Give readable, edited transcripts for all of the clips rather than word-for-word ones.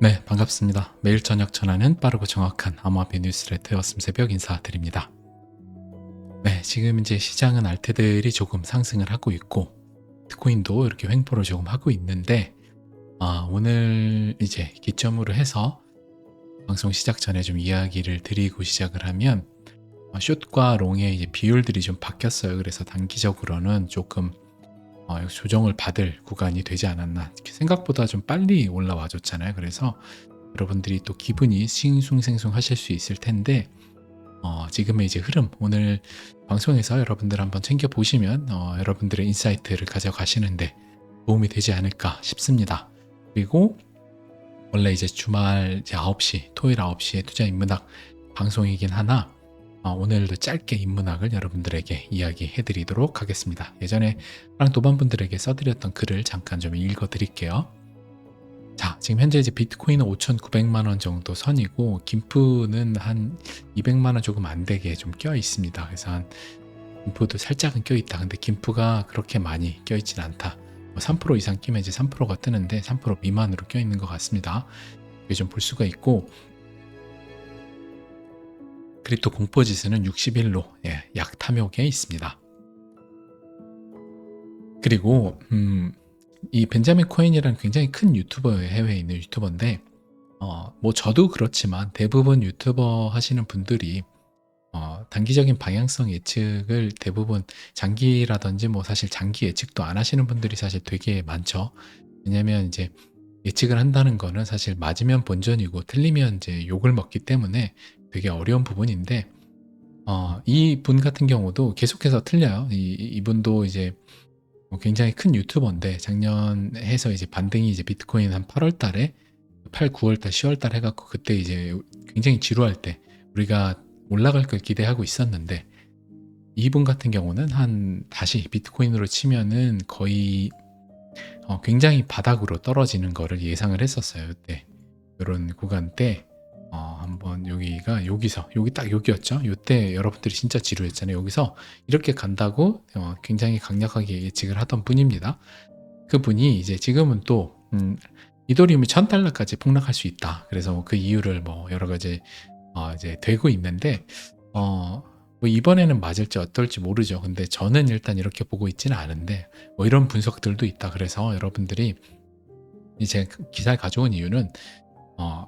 네, 반갑습니다. 매일 저녁 전하는 빠르고 정확한 암호화폐 뉴스레터 새벽 인사드립니다. 네, 지금 이제 시장은 알트들이 조금 상승을 하고 있고, 비트코인도 이렇게 횡보를 조금 하고 있는데, 오늘 이제 기점으로 해서 방송 시작 전에 좀 이야기를 드리고 시작을 하면, 숏과 롱의 이제 비율들이 좀 바뀌었어요. 그래서 단기적으로는 조금 조정을 받을 구간이 되지 않았나. 생각보다 좀 빨리 올라와 줬잖아요. 그래서 여러분들이 또 기분이 싱숭생숭 하실 수 있을 텐데, 지금의 이제 흐름, 오늘 방송에서 여러분들 한번 챙겨보시면 여러분들의 인사이트를 가져가시는데 도움이 되지 않을까 싶습니다. 그리고 원래 이제 주말 이제 9시, 토요일 9시에 투자 인문학 방송이긴 하나, 오늘도 짧게 인문학을 여러분들에게 이야기해 드리도록 하겠습니다. 예전에 도반분들에게 써드렸던 글을 잠깐 좀 읽어 드릴게요. 자, 지금 현재 이제 비트코인은 5,900만 원 정도 선이고, 김프는 한 200만 원 조금 안 되게 좀 껴 있습니다. 그래서 한 김프도 살짝은 껴 있다. 근데 김프가 그렇게 많이 껴 있진 않다. 3% 이상 끼면 이제 3%가 뜨는데 3% 미만으로 껴 있는 것 같습니다. 이게 좀 볼 수가 있고, 크립토 공포 지수는 61로 약 탐욕에 있습니다. 그리고 이 벤자민 코인이라는 굉장히 큰 유튜버예요. 해외에 있는 유튜버인데, 뭐 저도 그렇지만 대부분 유튜버 하시는 분들이 단기적인 방향성 예측을 대부분 장기라든지 뭐 사실 장기 예측도 안 하시는 분들이 사실 되게 많죠. 왜냐면 이제 예측을 한다는 거는 사실 맞으면 본전이고 틀리면 이제 욕을 먹기 때문에 되게 어려운 부분인데, 이분 같은 경우도 계속해서 틀려요. 이분도 이제 굉장히 큰 유튜버인데, 작년 해서 이제 반등이 이제 비트코인 한 8월 달에 8, 9월 달, 10월 달 해갖고 그때 이제 굉장히 지루할 때 우리가 올라갈 걸 기대하고 있었는데, 이분 같은 경우는 다시 비트코인으로 치면은 거의 굉장히 바닥으로 떨어지는 거를 예상을 했었어요. 그때 이런 구간 때 한번 여기 딱 여기였죠. 이때 여러분들이 진짜 지루했잖아요. 여기서 이렇게 간다고 굉장히 강력하게 예측을 하던 분입니다. 그분이 이제 지금은 또 이더리움이 1,000달러까지 폭락할 수 있다. 그래서 그 이유를 뭐 여러 가지 이제 되고 있는데, 뭐 이번에는 맞을지 어떨지 모르죠. 근데 저는 일단 이렇게 보고 있지는 않은데, 뭐 이런 분석들도 있다. 그래서 여러분들이 이제 기사를 가져온 이유는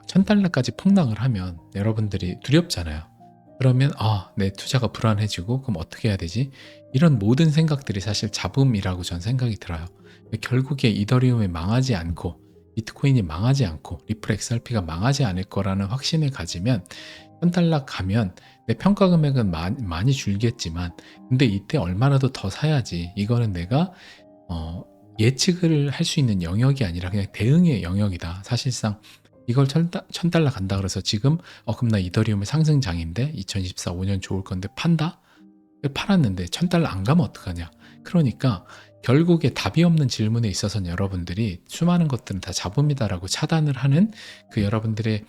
1,000달러까지 폭락을 하면 여러분들이 두렵잖아요. 그러면 내 투자가 불안해지고 그럼 어떻게 해야 되지? 이런 모든 생각들이 사실 잡음이라고 전 생각이 들어요. 결국에 이더리움이 망하지 않고 비트코인이 망하지 않고 리플 XRP가 망하지 않을 거라는 확신을 가지면 1,000달러 가면 내 평가 금액은 많이 줄겠지만, 근데 이때 얼마라도 더 사야지. 이거는 내가 예측을 할 수 있는 영역이 아니라 그냥 대응의 영역이다. 사실상 이걸 1,000달러 간다 그래서 지금 그럼 나 이더리움의 상승장인데 2024 5년 좋을 건데 판다? 팔았는데 1,000달러 안 가면 어떡하냐. 그러니까 결국에 답이 없는 질문에 있어서는 여러분들이 수많은 것들은 다 잡음이다라고 차단을 하는 그 여러분들의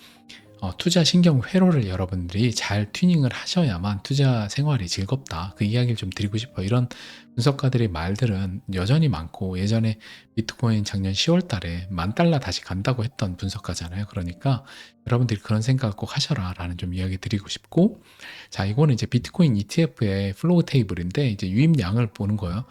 투자 신경 회로를 여러분들이 잘 튜닝을 하셔야만 투자 생활이 즐겁다. 그 이야기를 좀 드리고 싶어요. 이런 분석가들의 말들은 여전히 많고, 예전에 비트코인 작년 10월 달에 10,000달러 다시 간다고 했던 분석가잖아요. 그러니까 여러분들이 그런 생각을 꼭 하셔라 라는 좀 이야기 드리고 싶고, 자, 이거는 이제 비트코인 ETF의 플로우 테이블인데 이제 유입량을 보는 거예요.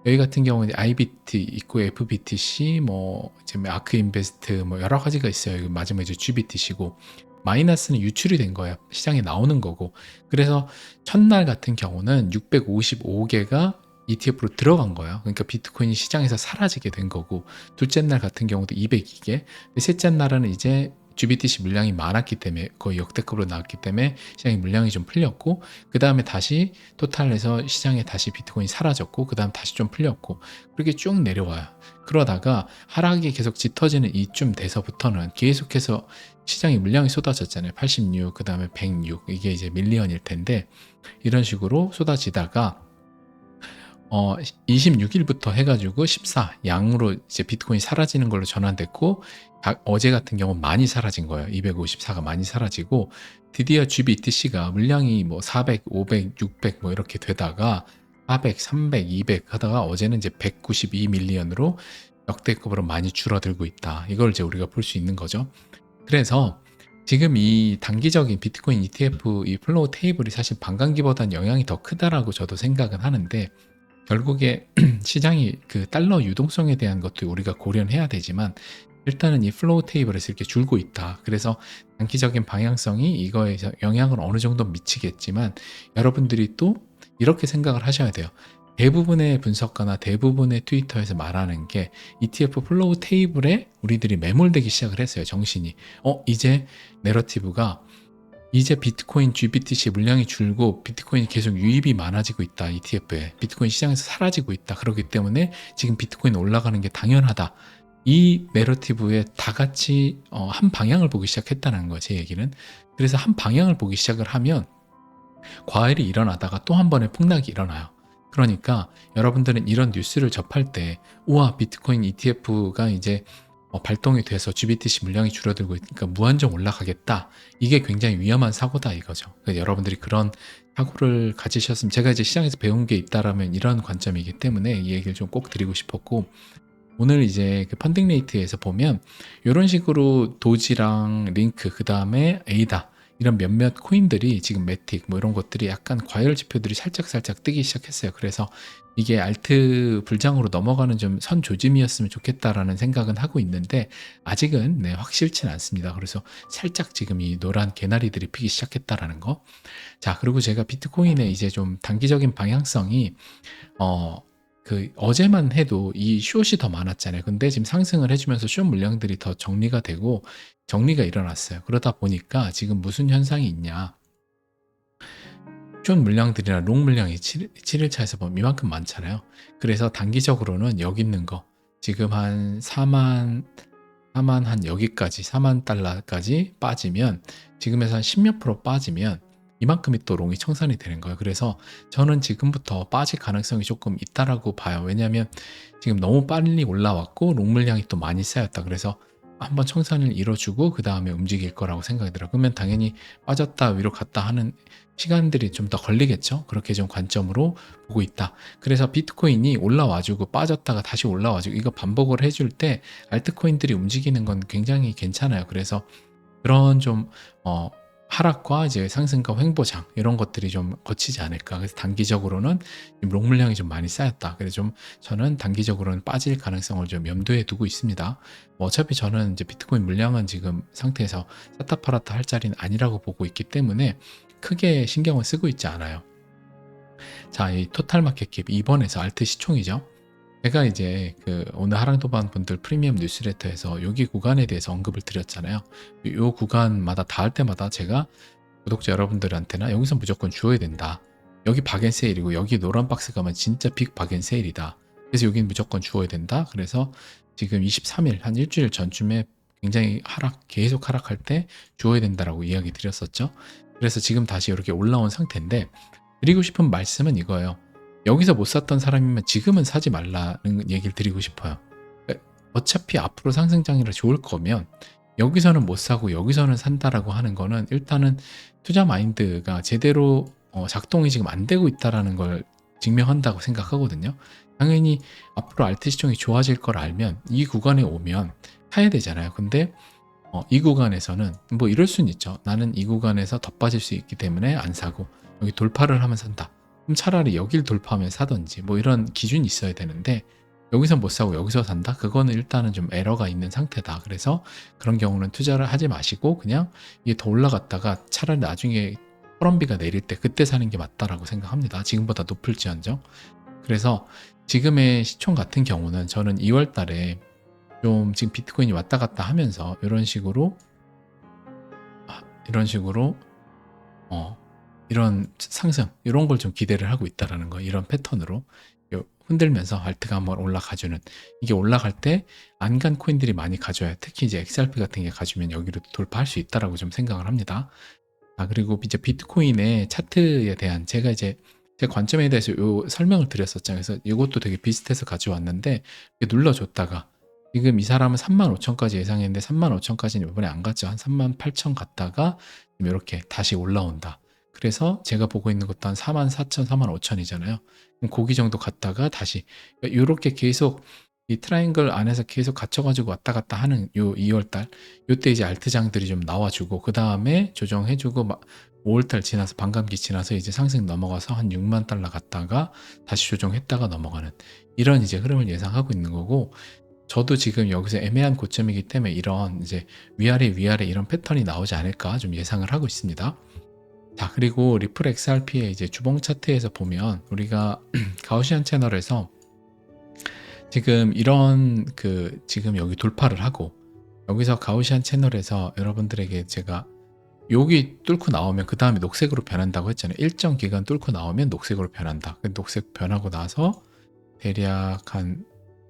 여기 같은 경우는 IBT 있고 FBTC, 뭐 이제 아크 인베스트 뭐 여러 가지가 있어요. 여기 마지막에 이제 GBTC고, 마이너스는 유출이 된 거예요. 시장에 나오는 거고. 그래서 첫날 같은 경우는 655개가 ETF로 들어간 거예요. 그러니까 비트코인이 시장에서 사라지게 된 거고, 둘째 날 같은 경우도 202개, 셋째 날은 이제 GBTC 물량이 많았기 때문에 거의 역대급으로 나왔기 때문에 시장의 물량이 좀 풀렸고, 그 다음에 다시 토탈에서 시장에 다시 비트코인이 사라졌고, 그 다음 다시 좀 풀렸고, 그렇게 쭉 내려와요. 그러다가 하락이 계속 짙어지는 이쯤 돼서부터는 계속해서 시장에 물량이 쏟아졌잖아요. 86, 그 다음에 106, 이게 이제 밀리언일 텐데, 이런 식으로 쏟아지다가 26일부터 해가지고 14 양으로 이제 비트코인이 사라지는 걸로 전환됐고, 어제 같은 경우는 많이 사라진 거예요. 254가 많이 사라지고, 드디어 GBTC가 물량이 뭐 400, 500, 600 뭐 이렇게 되다가 400, 300, 200 하다가 어제는 이제 192 밀리언으로 역대급으로 많이 줄어들고 있다. 이걸 이제 우리가 볼 수 있는 거죠. 그래서 지금 이 단기적인 비트코인 ETF 이 플로우 테이블이 사실 반감기보다는 영향이 더 크다라고 저도 생각은 하는데, 결국에 시장이 그 달러 유동성에 대한 것도 우리가 고려는 해야 되지만, 일단은 이 플로우 테이블에서 이렇게 줄고 있다. 그래서 단기적인 방향성이 이거에 영향을 어느 정도 미치겠지만, 여러분들이 또 이렇게 생각을 하셔야 돼요. 대부분의 분석가나 대부분의 트위터에서 말하는 게 ETF 플로우 테이블에 우리들이 매몰되기 시작을 했어요. 정신이. 이제 내러티브가 이제 비트코인 GBTC 물량이 줄고 비트코인이 계속 유입이 많아지고 있다. ETF에. 비트코인 시장에서 사라지고 있다. 그렇기 때문에 지금 비트코인 올라가는 게 당연하다. 이 내러티브에 다 같이 한 방향을 보기 시작했다는 거예요. 제 얘기는. 그래서 한 방향을 보기 시작을 하면 과열이 일어나다가 또 한 번의 폭락이 일어나요. 그러니까 여러분들은 이런 뉴스를 접할 때 우와 비트코인 ETF가 이제 발동이 돼서 GBTC 물량이 줄어들고 있으니까 무한정 올라가겠다. 이게 굉장히 위험한 사고다 이거죠. 그러니까 여러분들이 그런 사고를 가지셨으면, 제가 이제 시장에서 배운 게 있다라면 이런 관점이기 때문에 이 얘기를 좀 꼭 드리고 싶었고, 오늘 이제 그 펀딩 레이트에서 보면 이런 식으로 도지랑 링크, 그 다음에 에이다, 이런 몇몇 코인들이 지금 매틱 뭐 이런 것들이 약간 과열 지표들이 살짝 뜨기 시작했어요. 그래서 이게 알트 불장으로 넘어가는 좀 선 조짐이었으면 좋겠다라는 생각은 하고 있는데, 아직은 확실치는 않습니다. 그래서 살짝 지금 이 노란 개나리들이 피기 시작했다라는 거. 자, 그리고 제가 비트코인의 이제 좀 단기적인 방향성이 어제만 해도 이 숏이 더 많았잖아요. 근데 지금 상승을 해주면서 숏 물량들이 더 정리가 되고 정리가 일어났어요. 그러다 보니까 지금 무슨 현상이 있냐. 숏 물량들이나 롱 물량이 7일 차에서 보면 이만큼 많잖아요. 그래서 단기적으로는 여기 있는 거 지금 한 4만 한 여기까지 4만 달러까지 빠지면, 지금에서 한 10몇 프로 빠지면 이만큼이 또 롱이 청산이 되는 거예요. 그래서 저는 지금부터 빠질 가능성이 조금 있다라고 봐요. 왜냐하면 지금 너무 빨리 올라왔고 롱 물량이 또 많이 쌓였다. 그래서 한번 청산을 이뤄주고 그 다음에 움직일 거라고 생각이 들어요. 그러면 당연히 빠졌다 위로 갔다 하는 시간들이 좀 더 걸리겠죠. 그렇게 좀 관점으로 보고 있다. 그래서 비트코인이 올라와주고 빠졌다가 다시 올라와주고 이거 반복을 해줄 때 알트코인들이 움직이는 건 굉장히 괜찮아요. 그래서 그런 좀 하락과 이제 상승과 횡보장 이런 것들이 좀 거치지 않을까. 그래서 단기적으로는 롱 물량이 좀 많이 쌓였다. 그래서 좀 저는 단기적으로는 빠질 가능성을 좀 염두에 두고 있습니다. 어차피 저는 이제 비트코인 물량은 지금 상태에서 샀다 팔았다 할 자리는 아니라고 보고 있기 때문에 크게 신경을 쓰고 있지 않아요. 자, 이 토탈 마켓캡 2번에서 알트 시총이죠. 제가 이제 오늘 하랑도반 분들 프리미엄 뉴스레터에서 여기 구간에 대해서 언급을 드렸잖아요. 이 구간마다 닿을 때마다 제가 구독자 여러분들한테나 여기서 무조건 주어야 된다. 여기 박앤세일이고 여기 노란 박스 가면 진짜 빅 박앤세일이다. 그래서 여기는 무조건 주어야 된다. 그래서 지금 23일 한 일주일 전쯤에 굉장히 계속 하락할 때 주어야 된다라고 이야기 드렸었죠. 그래서 지금 다시 이렇게 올라온 상태인데, 드리고 싶은 말씀은 이거예요. 여기서 못 샀던 사람이면 지금은 사지 말라는 얘기를 드리고 싶어요. 어차피 앞으로 상승장이라 좋을 거면 여기서는 못 사고 여기서는 산다라고 하는 거는 일단은 투자 마인드가 제대로 작동이 지금 안 되고 있다라는 걸 증명한다고 생각하거든요. 당연히 앞으로 알트 시총이 좋아질 걸 알면 이 구간에 오면 사야 되잖아요. 근데 이 구간에서는 뭐 이럴 수는 있죠. 나는 이 구간에서 더 빠질 수 있기 때문에 안 사고 여기 돌파를 하면 산다. 그럼 차라리 여길 돌파하면 사든지 뭐 이런 기준이 있어야 되는데, 여기서 못 사고 여기서 산다? 그거는 일단은 좀 에러가 있는 상태다. 그래서 그런 경우는 투자를 하지 마시고 그냥 이게 더 올라갔다가 차라리 나중에 펄럼비가 내릴 때 그때 사는 게 맞다라고 생각합니다. 지금보다 높을지언정. 그래서 지금의 시총 같은 경우는 저는 2월 달에 좀 지금 비트코인이 왔다 갔다 하면서 이런 식으로 이런 상승 이런 걸 좀 기대를 하고 있다라는 거. 이런 패턴으로 흔들면서 알트가 한번 올라가주는, 이게 올라갈 때 안 간 코인들이 많이 가져야, 특히 이제 XRP 같은 게 가주면 여기로 돌파할 수 있다라고 좀 생각을 합니다. 그리고 이제 비트코인의 차트에 대한 제가 이제 제 관점에 대해서 요 설명을 드렸었잖아요. 그래서 이것도 되게 비슷해서 가져왔는데, 눌러줬다가 지금 이 사람은 35,000까지 예상했는데 35,000까지는 이번에 안 갔죠. 한 38,000 갔다가 이렇게 다시 올라온다. 그래서 제가 보고 있는 것도 한 44,000, 45,000이잖아요. 그럼 고기 정도 갔다가 다시 이렇게 계속 이 트라이앵글 안에서 계속 갇혀 가지고 왔다 갔다 하는 요 2월 달 요때 이제 알트장들이 좀 나와 주고 그다음에 조정해 주고 막 5월 달 지나서 반감기 지나서 이제 상승 넘어가서 한 6만 달러 갔다가 다시 조정했다가 넘어가는 이런 이제 흐름을 예상하고 있는 거고 저도 지금 여기서 애매한 고점이기 때문에 이런 이제 위아래 위아래 이런 패턴이 나오지 않을까 좀 예상을 하고 있습니다. 자, 그리고 리플 XRP의 이제 주봉 차트에서 보면 우리가 가우시안 채널에서 지금 이런 지금 여기 돌파를 하고 여기서 가우시안 채널에서 여러분들에게 제가 여기 뚫고 나오면 그 다음에 녹색으로 변한다고 했잖아요. 일정 기간 뚫고 나오면 녹색으로 변한다. 녹색 변하고 나서 대략 한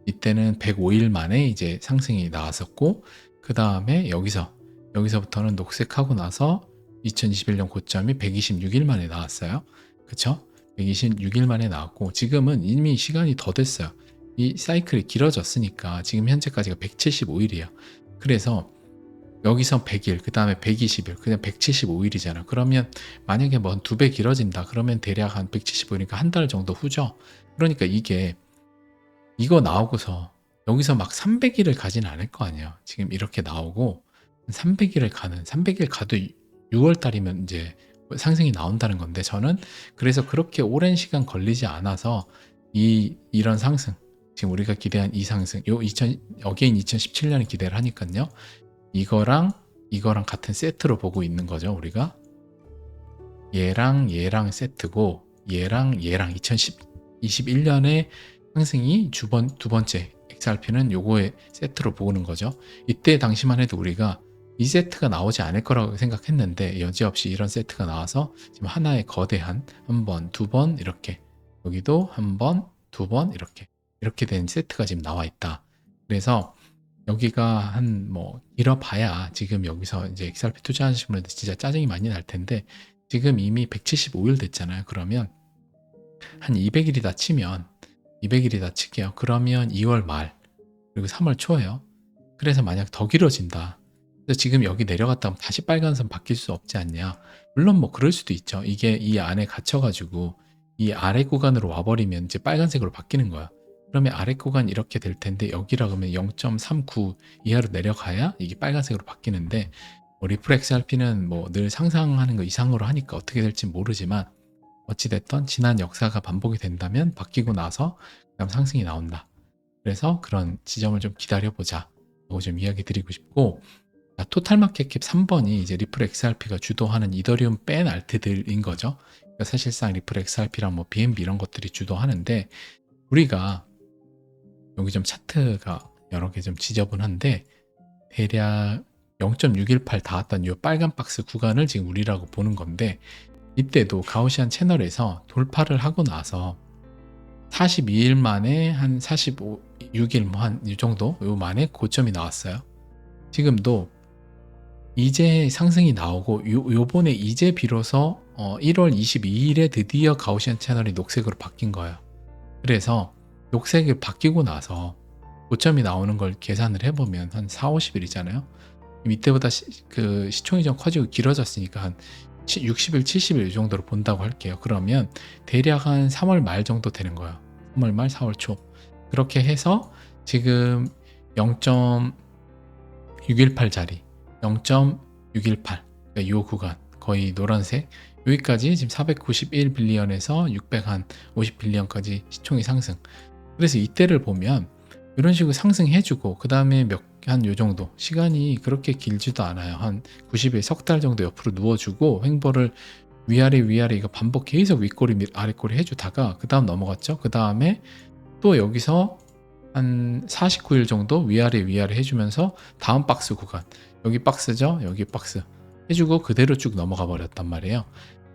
이때는 105일 만에 이제 상승이 나왔었고 그 다음에 여기서부터는 녹색하고 나서 2021년 고점이 126일 만에 나왔어요. 그쵸? 126일 만에 나왔고 지금은 이미 시간이 더 됐어요. 이 사이클이 길어졌으니까 지금 현재까지가 175일이에요. 그래서 여기서 100일, 그 다음에 120일, 그냥 175일이잖아. 그러면 만약에 뭐 한 2배 길어진다. 그러면 대략 한 175일이니까 한 달 정도 후죠. 그러니까 이거 나오고서 여기서 막 300일을 가진 않을 거 아니에요. 지금 이렇게 나오고 300일을 가는 300일 가도 6월 달이면 이제 상승이 나온다는 건데 저는 그래서 그렇게 오랜 시간 걸리지 않아서 이런 상승 지금 우리가 기대한 이 상승 어게인 2017년에 기대를 하니까요. 이거랑 같은 세트로 보고 있는 거죠. 우리가 얘랑 세트고 얘랑 2021년에 상승이 두 번째 XRP는 요거의 세트로 보는 거죠. 이때 당시만 해도 우리가 이 세트가 나오지 않을 거라고 생각했는데 여지없이 이런 세트가 나와서 지금 하나의 거대한 한 번, 두 번 이렇게 여기도 한 번, 두 번 이렇게 된 세트가 지금 나와 있다. 그래서 여기가 한 뭐 길어봐야 지금 여기서 이제 XRP 투자하시는 분들 진짜 짜증이 많이 날 텐데 지금 이미 175일 됐잖아요. 그러면 한 200일이다 치면 200일이다 칠게요. 그러면 2월 말 그리고 3월 초예요. 그래서 만약 더 길어진다. 그래서 지금 여기 내려갔다 하면 다시 빨간선 바뀔 수 없지 않냐. 물론 뭐 그럴 수도 있죠. 이게 이 안에 갇혀가지고 이 아래 구간으로 와버리면 이제 빨간색으로 바뀌는 거야. 그러면 아래 구간 이렇게 될 텐데 여기라 그러면 0.39 이하로 내려가야 이게 빨간색으로 바뀌는데 뭐 리플 XRP는 뭐 늘 상상하는 거 이상으로 하니까 어떻게 될지 모르지만 어찌됐던 지난 역사가 반복이 된다면 바뀌고 나서 그다음 상승이 나온다. 그래서 그런 지점을 좀 기다려보자 라고 좀 이야기 드리고 싶고 토탈 마켓 캡 3번이 이제 리플 XRP가 주도하는 이더리움 뺀 알트들인 거죠. 그러니까 사실상 리플 XRP랑 뭐 BNB 이런 것들이 주도하는데 우리가 여기 좀 차트가 여러 개 좀 지저분한데 대략 0.618 닿았던 이 빨간 박스 구간을 지금 우리라고 보는 건데 이때도 가우시안 채널에서 돌파를 하고 나서 42일 만에 한 46일 뭐 한 이 정도 요 만에 고점이 나왔어요. 지금도 이제 상승이 나오고 요번에 이제 비로소 1월 22일에 드디어 가우시안 채널이 녹색으로 바뀐 거예요. 그래서 녹색이 바뀌고 나서 고점이 나오는 걸 계산을 해보면 한 4, 50일이잖아요. 이때보다 시총이 좀 커지고 길어졌으니까 한 60일, 70일 이 정도로 본다고 할게요. 그러면 대략 한 3월 말 정도 되는 거예요. 3월 말, 4월 초. 그렇게 해서 지금 0.618짜리 0.618 그러니까 이 구간 거의 노란색 여기까지 지금 491 빌리언에서 650 빌리언까지 시총이 상승. 그래서 이때를 보면 이런 식으로 상승해주고 그 다음에 한 요 정도 시간이 그렇게 길지도 않아요. 한 90일 석 달 정도 옆으로 누워주고 횡보를 위아래 이거 반복 계속 윗꼬리 아랫꼬리 해주다가 그 다음 넘어갔죠. 그 다음에 또 여기서 한 49일 정도 위아래 해주면서 다음 박스 구간 여기 박스죠. 여기 박스 해주고 그대로 쭉 넘어가 버렸단 말이에요.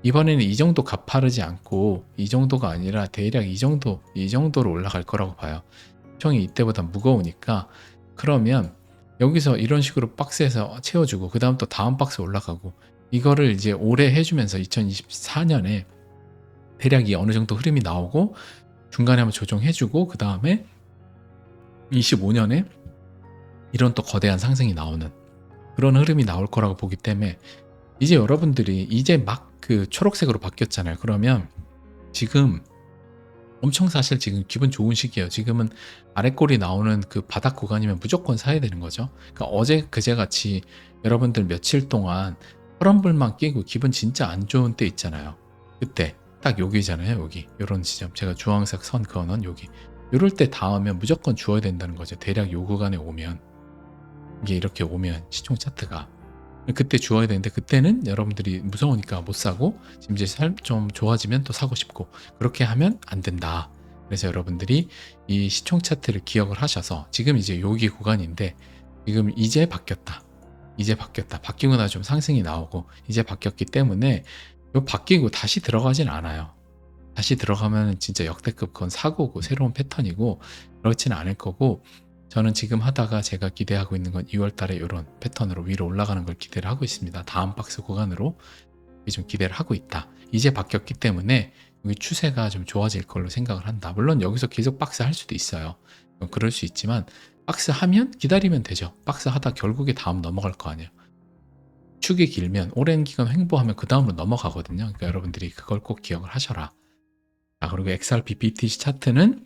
이번에는 이 정도 가파르지 않고 이 정도가 아니라 대략 이 정도로 올라갈 거라고 봐요. 시총이 이때보다 무거우니까 그러면 여기서 이런 식으로 박스에서 채워주고 그 다음 또 다음 박스 올라가고 이거를 이제 오래 해주면서 2024년에 대략 이 어느 정도 흐름이 나오고 중간에 한번 조정해주고 그 다음에 25년에 이런 또 거대한 상승이 나오는 그런 흐름이 나올 거라고 보기 때문에 이제 여러분들이 이제 막 그 초록색으로 바뀌었잖아요. 그러면 지금 엄청 사실 지금 기분 좋은 시기예요. 지금은 아랫골이 나오는 그 바닥 구간이면 무조건 사야 되는 거죠. 그러니까 어제 그제 같이 여러분들 며칠 동안 혈흔불만 끼고 기분 진짜 안 좋은 때 있잖아요. 그때 딱 여기잖아요. 여기 요런 지점, 제가 주황색 선 그어놓은 여기, 요럴 때 닿으면 무조건 주어야 된다는 거죠. 대략 요 구간에 오면, 이게 이렇게 오면 시총 차트가 그때 주어야 되는데, 그때는 여러분들이 무서우니까 못 사고, 지금 이제 좀 좋아지면 또 사고 싶고, 그렇게 하면 안 된다. 그래서 여러분들이 이 시총 차트를 기억을 하셔서, 지금 이제 여기 구간인데 지금 이제 바뀌었다. 이제 바뀌었다. 바뀌고 나서 좀 상승이 나오고 이제 바뀌었기 때문에, 요 바뀌고 다시 들어가진 않아요. 다시 들어가면 진짜 역대급 그건 사고고 새로운 패턴이고 그렇지는 않을 거고, 저는 지금 하다가 제가 기대하고 있는 건 2월 달에 이런 패턴으로 위로 올라가는 걸 기대를 하고 있습니다. 다음 박스 구간으로 좀 기대를 하고 있다. 이제 바뀌었기 때문에 여기 추세가 좀 좋아질 걸로 생각을 한다. 물론 여기서 계속 박스 할 수도 있어요. 그럴 수 있지만 박스 하면 기다리면 되죠. 박스 하다 결국에 다음 넘어갈 거 아니에요. 축이 길면 오랜 기간 횡보하면 그 다음으로 넘어가거든요. 그러니까 여러분들이 그걸 꼭 기억을 하셔라. 자, 그리고 XRP BTC 차트는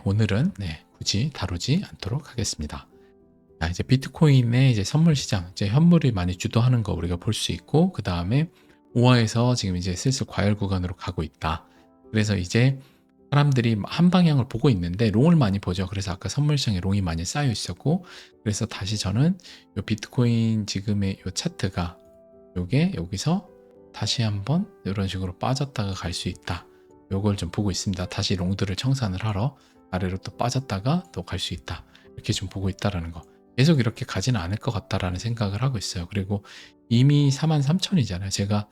오늘은 굳이 다루지 않도록 하겠습니다. 자, 이제 비트코인의 이제 선물 시장, 이제 현물이 많이 주도하는 거 우리가 볼 수 있고, 그 다음에 5화에서 지금 이제 슬슬 과열 구간으로 가고 있다. 그래서 이제 사람들이 한 방향을 보고 있는데 롱을 많이 보죠. 그래서 아까 선물 시장에 롱이 많이 쌓여 있었고, 그래서 다시 저는 요 비트코인 지금의 요 차트가 요게 여기서 다시 한번 이런 식으로 빠졌다가 갈 수 있다. 요걸 좀 보고 있습니다. 다시 롱들을 청산을 하러 아래로 또 빠졌다가 또 갈 수 있다. 이렇게 좀 보고 있다라는 거. 계속 이렇게 가지는 않을 것 같다라는 생각을 하고 있어요. 그리고 이미 43,000이잖아요. 제가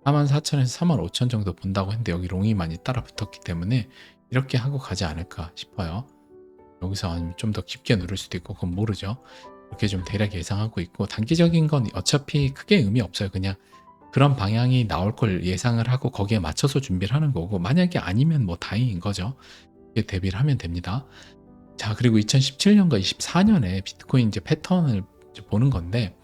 44,000에서 45,000 정도 본다고 했는데 여기 롱이 많이 따라 붙었기 때문에 이렇게 하고 가지 않을까 싶어요. 여기서 좀 더 깊게 누를 수도 있고 그건 모르죠. 이렇게 좀 대략 예상하고 있고, 단기적인 건 어차피 크게 의미 없어요. 그냥 그런 방향이 나올 걸 예상을 하고 거기에 맞춰서 준비를 하는 거고, 만약에 아니면 뭐 다행인 거죠. 이렇게 대비를 하면 됩니다. 자, 그리고 2017년과 24년에 비트코인 이제 패턴을 이제 보는 건데,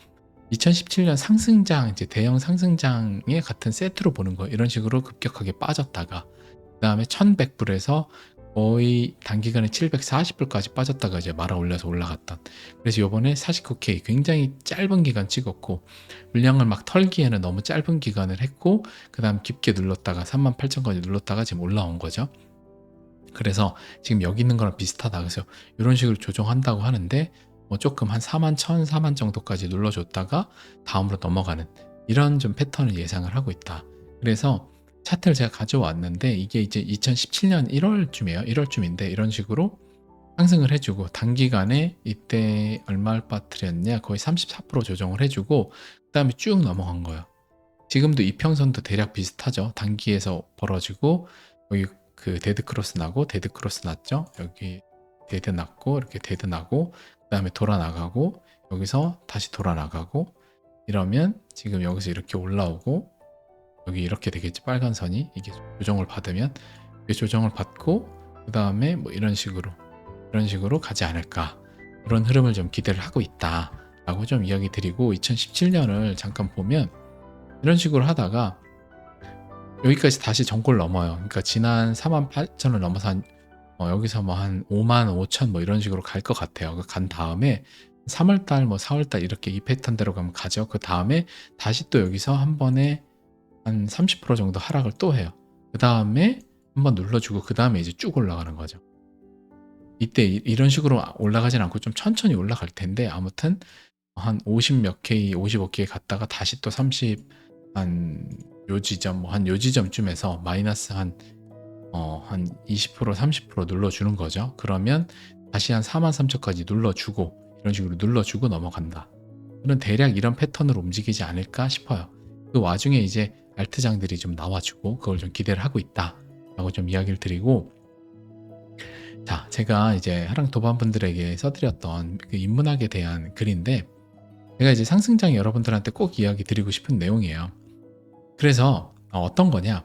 2017년 상승장, 이제 대형 상승장의 같은 세트로 보는 거, 이런 식으로 급격하게 빠졌다가 그 다음에 1100불에서 거의 단기간에 740불까지 빠졌다가 이제 말아 올려서 올라갔던, 그래서 요번에 49K 굉장히 짧은 기간 찍었고 물량을 막 털기에는 너무 짧은 기간을 했고, 그 다음 깊게 눌렀다가 38,000까지 눌렀다가 지금 올라온 거죠. 그래서 지금 여기 있는 거랑 비슷하다. 그래서 이런 식으로 조정한다고 하는데, 뭐 조금 한 41,000, 4만 정도까지 눌러줬다가 다음으로 넘어가는 이런 좀 패턴을 예상을 하고 있다. 그래서 차트를 제가 가져왔는데, 이게 이제 2017년 1월쯤이에요. 1월쯤인데 이런 식으로 상승을 해주고, 단기간에 이때 얼마 빠뜨렸냐, 거의 34% 조정을 해주고 그 다음에 쭉 넘어간 거예요. 지금도 이평선도 대략 비슷하죠. 단기에서 벌어지고 여기 그 데드 크로스 나고, 데드 크로스 났죠. 여기 데드 났고, 이렇게 데드 나고, 그 다음에 돌아 나가고, 여기서 다시 돌아 나가고, 이러면 지금 여기서 이렇게 올라오고, 여기 이렇게 되겠지. 빨간 선이 이게 조정을 받으면, 이게 조정을 받고 그 다음에 뭐 이런 식으로 가지 않을까, 그런 흐름을 좀 기대를 하고 있다 라고 좀 이야기 드리고, 2017년을 잠깐 보면 이런 식으로 하다가 여기까지 다시 정골 넘어요. 그러니까 지난 48,000을 넘어서 여기서 뭐 한 55,000 뭐 이런 식으로 갈 것 같아요. 간 다음에 3월달 뭐 4월달 이렇게 이 패턴대로 가면 가죠. 그 다음에 다시 또 여기서 한 번에 한 30% 정도 하락을 또 해요. 그 다음에 한번 눌러주고 그 다음에 이제 쭉 올라가는 거죠. 이때 이런 식으로 올라가진 않고 좀 천천히 올라갈 텐데, 아무튼 한 50 몇 K, 55K 갔다가 다시 또 30, 한 요 지점, 뭐 한 요 지점쯤에서 마이너스 한 20%, 30% 눌러주는 거죠. 그러면 다시 한 43,000까지 눌러주고, 이런 식으로 눌러주고 넘어간다. 그런 대략 이런 패턴으로 움직이지 않을까 싶어요. 그 와중에 이제 알트장들이 좀 나와주고 그걸 좀 기대를 하고 있다 라고 좀 이야기를 드리고, 자, 제가 이제 하랑 도반분들에게 써드렸던 그 인문학에 대한 글인데, 제가 이제 상승장 여러분들한테 꼭 이야기 드리고 싶은 내용이에요. 그래서 어떤 거냐,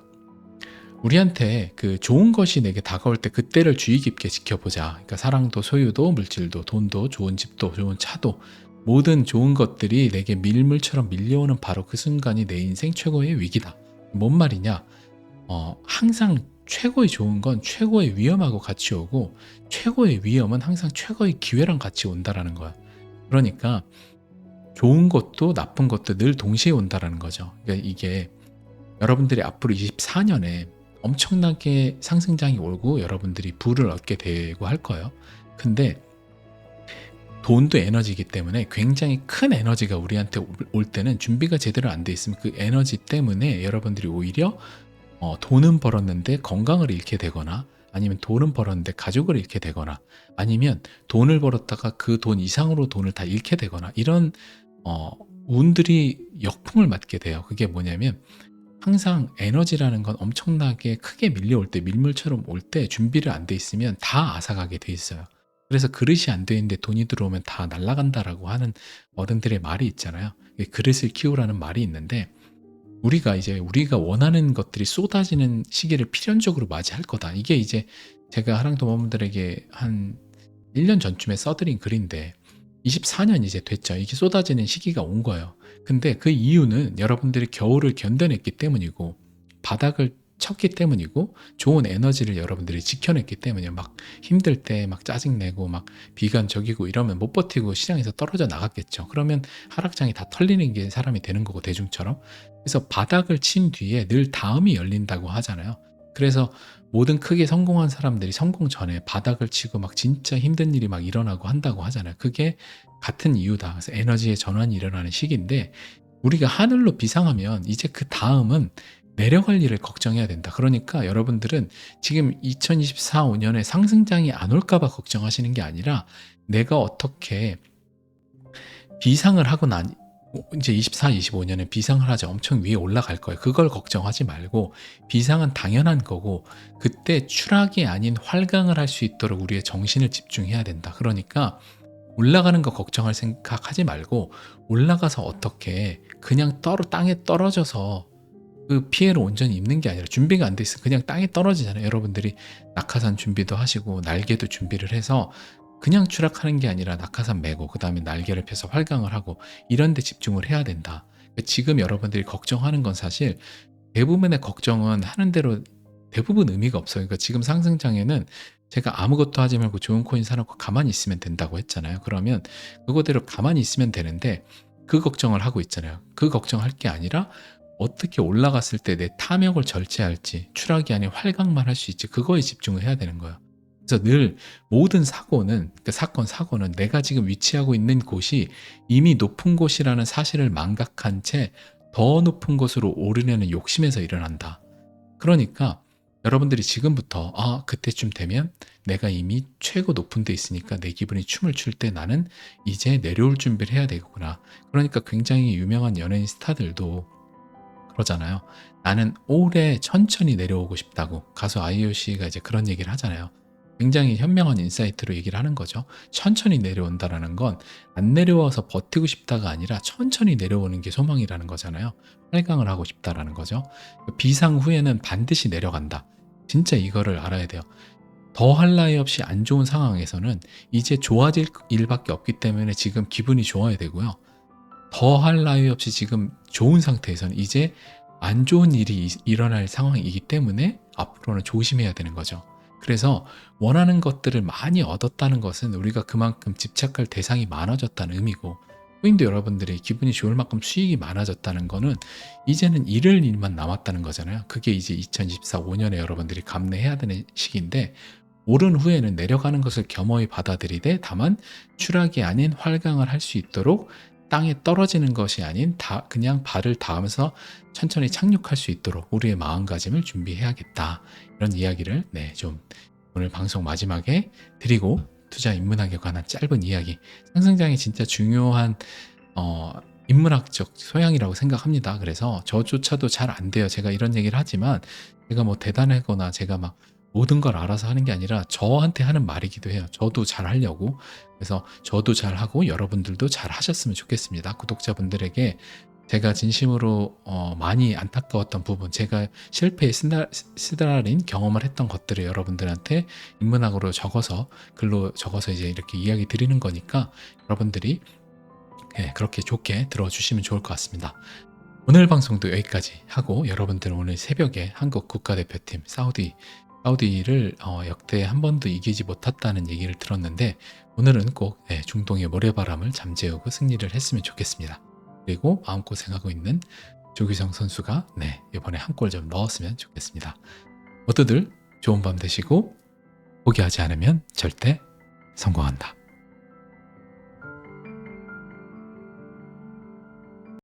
우리한테 그 좋은 것이 내게 다가올 때 그때를 주의 깊게 지켜보자. 그러니까 사랑도 소유도 물질도 돈도 좋은 집도 좋은 차도 모든 좋은 것들이 내게 밀물처럼 밀려오는 바로 그 순간이 내 인생 최고의 위기다. 뭔 말이냐, 항상 최고의 좋은 건 최고의 위험하고 같이 오고 최고의 위험은 항상 최고의 기회랑 같이 온다라는 거야. 그러니까 좋은 것도 나쁜 것도 늘 동시에 온다라는 거죠. 그러니까 이게 여러분들이 앞으로 24년에 엄청나게 상승장이 오고 여러분들이 부를 얻게 되고 할 거예요. 근데 돈도 에너지이기 때문에 굉장히 큰 에너지가 우리한테 올 때는 준비가 제대로 안 돼 있으면 그 에너지 때문에 여러분들이 오히려 돈은 벌었는데 건강을 잃게 되거나 아니면 돈은 벌었는데 가족을 잃게 되거나 아니면 돈을 벌었다가 그 돈 이상으로 돈을 다 잃게 되거나 이런 운들이 역풍을 맞게 돼요. 그게 뭐냐면 항상 에너지라는 건 엄청나게 크게 밀려올 때 밀물처럼 올 때 준비를 안 돼 있으면 다 앗아가게 돼 있어요. 그래서 그릇이 안 돼 있는데 돈이 들어오면 다 날아간다라고 하는 어른들의 말이 있잖아요. 그릇을 키우라는 말이 있는데 우리가 원하는 것들이 쏟아지는 시기를 필연적으로 맞이할 거다. 이게 이제 제가 하랑도모분들에게 한 1년 전쯤에 써드린 글인데 24년 이제 됐죠. 이게 쏟아지는 시기가 온 거예요. 근데 그 이유는 여러분들이 겨울을 견뎌냈기 때문이고 바닥을 쳤기 때문이고 좋은 에너지를 여러분들이 지켜냈기 때문이에요. 막 힘들 때 막 짜증내고 막 비관적이고 이러면 못 버티고 시장에서 떨어져 나갔겠죠. 그러면 하락장이 다 털리는 게 사람이 되는 거고 대중처럼. 그래서 바닥을 친 뒤에 늘 다음이 열린다고 하잖아요. 그래서 모든 크게 성공한 사람들이 성공 전에 바닥을 치고 막 진짜 힘든 일이 막 일어나고 한다고 하잖아요. 그게 같은 이유다. 그래서 에너지의 전환이 일어나는 시기인데 우리가 하늘로 비상하면 이제 그 다음은 내려갈 일을 걱정해야 된다. 그러니까 여러분들은 지금 2024, 5년에 상승장이 안 올까봐 걱정하시는 게 아니라 내가 어떻게 비상을 하고 난 이제 24, 25년에 비상을 하자 엄청 위에 올라갈 거예요. 그걸 걱정하지 말고 비상은 당연한 거고 그때 추락이 아닌 활강을 할 수 있도록 우리의 정신을 집중해야 된다. 그러니까 올라가는 거 걱정할 생각하지 말고 올라가서 어떻게 그냥 땅에 떨어져서 그 피해를 온전히 입는 게 아니라 준비가 안 돼 있으면 그냥 땅에 떨어지잖아요. 여러분들이 낙하산 준비도 하시고 날개도 준비를 해서 그냥 추락하는 게 아니라 낙하산 메고 그 다음에 날개를 펴서 활강을 하고 이런 데 집중을 해야 된다. 지금 여러분들이 걱정하는 건 사실 대부분의 걱정은 하는 대로 대부분 의미가 없어요. 그러니까 지금 상승장에는 제가 아무것도 하지 말고 좋은 코인 사놓고 가만히 있으면 된다고 했잖아요. 그러면 그거대로 가만히 있으면 되는데 그 걱정을 하고 있잖아요. 그 걱정할 게 아니라 어떻게 올라갔을 때 내 탐욕을 절제할지 추락이 아닌 활강만 할 수 있지 그거에 집중을 해야 되는 거예요. 그래서 늘 모든 사고는 그러니까 사고는 내가 지금 위치하고 있는 곳이 이미 높은 곳이라는 사실을 망각한 채 더 높은 곳으로 오르려는 욕심에서 일어난다. 그러니까 여러분들이 지금부터 그때쯤 되면 내가 이미 최고 높은 데 있으니까 내 기분이 춤을 출 때 나는 이제 내려올 준비를 해야 되겠구나. 그러니까 굉장히 유명한 연예인 스타들도 그러잖아요. 나는 오래 천천히 내려오고 싶다고. 가수 IOC가 이제 그런 얘기를 하잖아요. 굉장히 현명한 인사이트로 얘기를 하는 거죠. 천천히 내려온다라는 건 안 내려와서 버티고 싶다가 아니라 천천히 내려오는 게 소망이라는 거잖아요. 활강을 하고 싶다라는 거죠. 비상 후에는 반드시 내려간다. 진짜 이거를 알아야 돼요. 더할 나위 없이 안 좋은 상황에서는 이제 좋아질 일밖에 없기 때문에 지금 기분이 좋아야 되고요. 더할 나위 없이 지금 좋은 상태에서는 이제 안 좋은 일이 일어날 상황이기 때문에 앞으로는 조심해야 되는 거죠. 그래서 원하는 것들을 많이 얻었다는 것은 우리가 그만큼 집착할 대상이 많아졌다는 의미고 코인도 여러분들이 기분이 좋을 만큼 수익이 많아졌다는 거는 이제는 잃을 일만 남았다는 거잖아요. 그게 이제 2024, 5년에 여러분들이 감내해야 되는 시기인데 오른 후에는 내려가는 것을 겸허히 받아들이되 다만 추락이 아닌 활강을 할 수 있도록 땅에 떨어지는 것이 아닌 그냥 발을 닿으면서 천천히 착륙할 수 있도록 우리의 마음가짐을 준비해야겠다. 이런 이야기를 좀 오늘 방송 마지막에 드리고 투자 인문학에 관한 짧은 이야기. 상승장이 진짜 중요한 인문학적 소양이라고 생각합니다. 그래서 저조차도 잘 안 돼요. 제가 이런 얘기를 하지만 제가 뭐 대단하거나 제가 막 모든 걸 알아서 하는 게 아니라 저한테 하는 말이기도 해요. 저도 잘 하려고. 그래서 저도 잘 하고 여러분들도 잘 하셨으면 좋겠습니다. 구독자분들에게 제가 진심으로 많이 안타까웠던 부분, 제가 실패에 쓰다린 경험을 했던 것들을 여러분들한테 인문학으로 적어서 글로 적어서 이제 이렇게 이야기 드리는 거니까 여러분들이 그렇게 좋게 들어주시면 좋을 것 같습니다. 오늘 방송도 여기까지 하고 여러분들 오늘 새벽에 한국 국가대표팀 사우디를 역대 한 번도 이기지 못했다는 얘기를 들었는데 오늘은 꼭 중동의 모래바람을 잠재우고 승리를 했으면 좋겠습니다. 그리고 마음고생하고 있는 조규성 선수가 이번에 한 골 좀 넣었으면 좋겠습니다. 모두들 좋은 밤 되시고 포기하지 않으면 절대 성공한다.